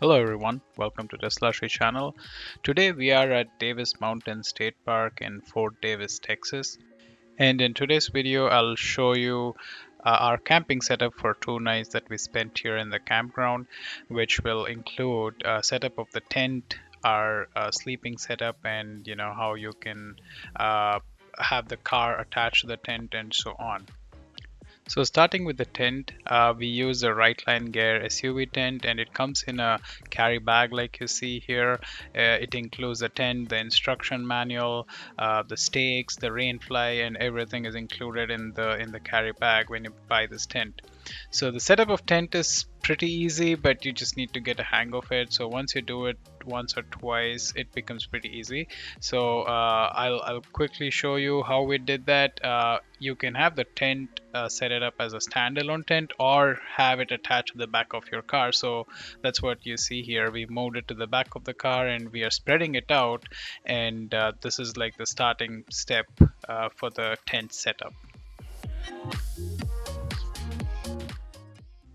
Hello everyone, welcome to the Slushy channel. Today we are at Davis Mountain State Park in Fort Davis, Texas. And in today's video, I'll show you our camping setup for 2 nights that we spent here in the campground, which will include setup of the tent, our sleeping setup, and how you can have the car attached to the tent and so on. So starting with the tent, we use the Rightline Gear SUV tent, and it comes in a carry bag like you see here. It includes the tent, the instruction manual, the stakes, the rainfly, and everything is included in the carry bag when you buy this tent. So the setup of tent is pretty easy, but you just need to get a hang of it. So once you do it once or twice, it becomes pretty easy. So I'll quickly show you how we did that. You can have the tent set it up as a standalone tent or have it attached to the back of your car. So that's what you see here. We moved it to the back of the car and we are spreading it out, and this is like the starting step for the tent setup.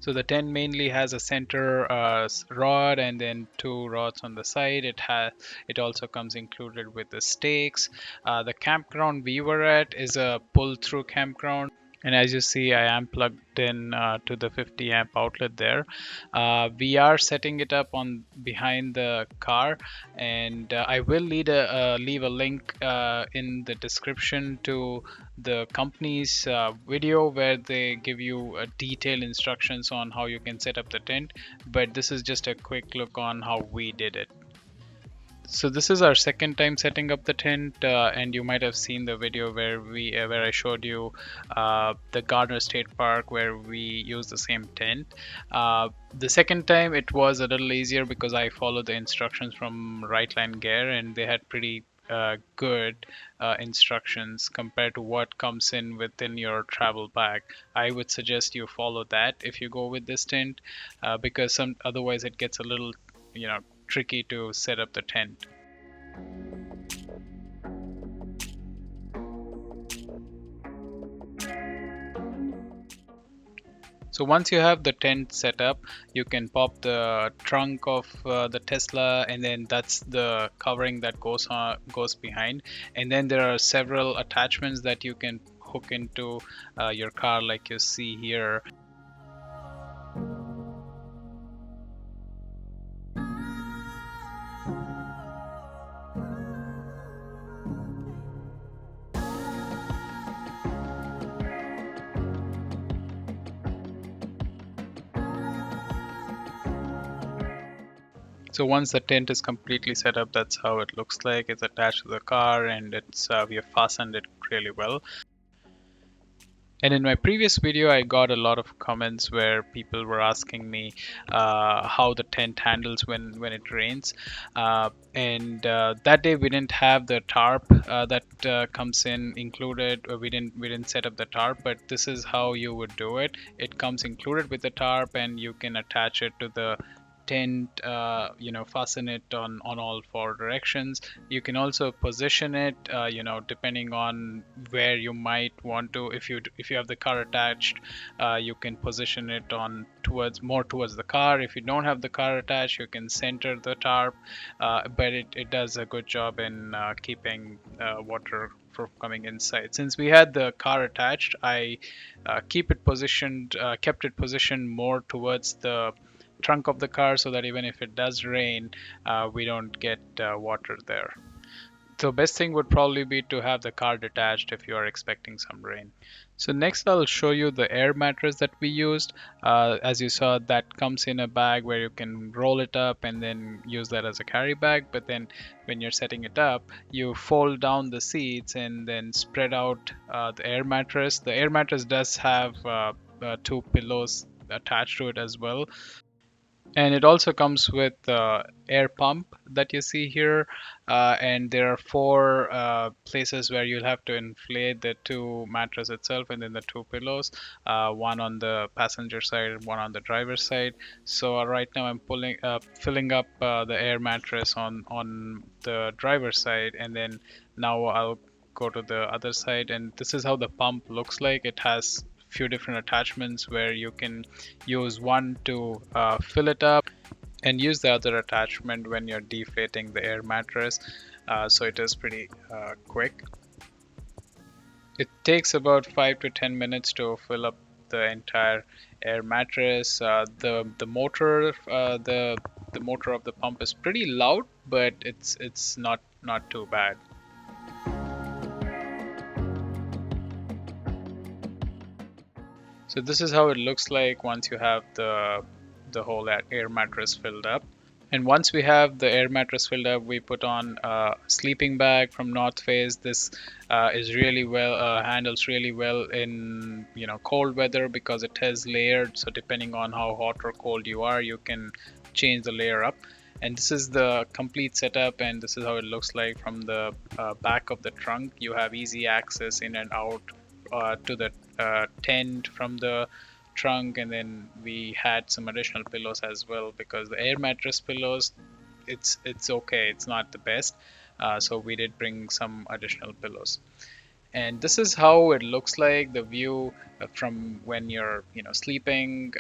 So the tent mainly has a center rod and then two rods on the side. It also comes included with the stakes. The campground we were at is a pull-through campground. And as you see, I am plugged in to the 50 amp outlet there. We are setting it up on behind the car, and I will leave a link in the description to the company's video where they give you detailed instructions on how you can set up the tent. But this is just a quick look on how we did it. So this is our second time setting up the tent, and you might have seen the video where I showed you the Gardner State Park where we use the same tent. The second time it was a little easier because I followed the instructions from Rightline Gear, and they had pretty good instructions compared to what comes in within your travel bag. I would suggest you follow that if you go with this tent, because otherwise it gets a little tricky to set up the tent. So once you have the tent set up, you can pop the trunk of the Tesla, and then that's the covering that goes behind. And then there are several attachments that you can hook into your car, like you see here. So once the tent is completely set up, that's how it looks like. It's attached to the car, and we have fastened it really well. And in my previous video, I got a lot of comments where people were asking me how the tent handles when it rains. And that day we didn't have the tarp that comes in included. We didn't set up the tarp, but this is how you would do it. It comes included with the tarp, and you can attach it to the tent, fasten it on all four directions. You can also position it, depending on where you might want to. If you have the car attached, you can position it on more towards the car. If you don't have the car attached, you can center the tarp, but it does a good job in keeping water from coming inside. Since we had the car attached, I kept it positioned more towards the trunk of the car, so that even if it does rain, we don't get water there. So best thing would probably be to have the car detached if you are expecting some rain. So next I'll show you the air mattress that we used. As you saw, that comes in a bag where you can roll it up and then use that as a carry bag. But then when you're setting it up, you fold down the seats and then spread out the air mattress. The air mattress does have two pillows attached to it as well. And it also comes with air pump that you see here, and there are four places where you'll have to inflate the two mattress itself and then the two pillows, one on the passenger side and one on the driver's side. So right now I'm filling up the air mattress on the driver's side, and then now I'll go to the other side, and this is how the pump looks like. It has few different attachments where you can use one to fill it up, and use the other attachment when you're deflating the air mattress, so it is pretty quick. It takes about 5 to 10 minutes to fill up the entire air mattress. The motor the motor of the pump is pretty loud, but it's not too bad. So this is how it looks like once you have the whole air mattress filled up. And once we have the air mattress filled up, we put on a sleeping bag from North Face. This is really well handles really well in cold weather because it is layered. So depending on how hot or cold you are, you can change the layer up. And this is the complete setup, and this is how it looks like from the back of the trunk. You have easy access in and out to the tent from the trunk, and then we had some additional pillows as well because the air mattress pillows, it's okay, it's not the best, so we did bring some additional pillows. And this is how it looks like, the view from when you're sleeping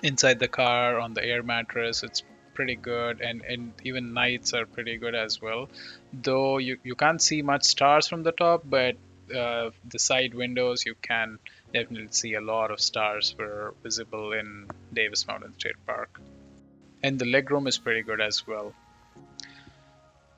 inside the car on the air mattress. It's pretty good, and even nights are pretty good as well, though you can't see much stars from the top, but the side windows you can definitely see a lot of stars were visible in Davis Mountain State Park. And the legroom is pretty good as well.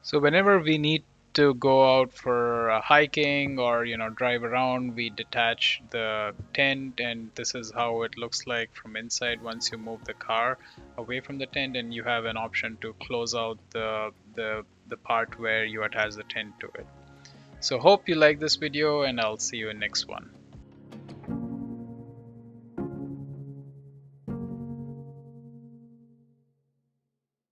So whenever we need to go out for hiking or drive around, we detach the tent, and this is how it looks like from inside once you move the car away from the tent, and you have an option to close out the part where you attach the tent to it. So hope you like this video, and I'll see you in next one.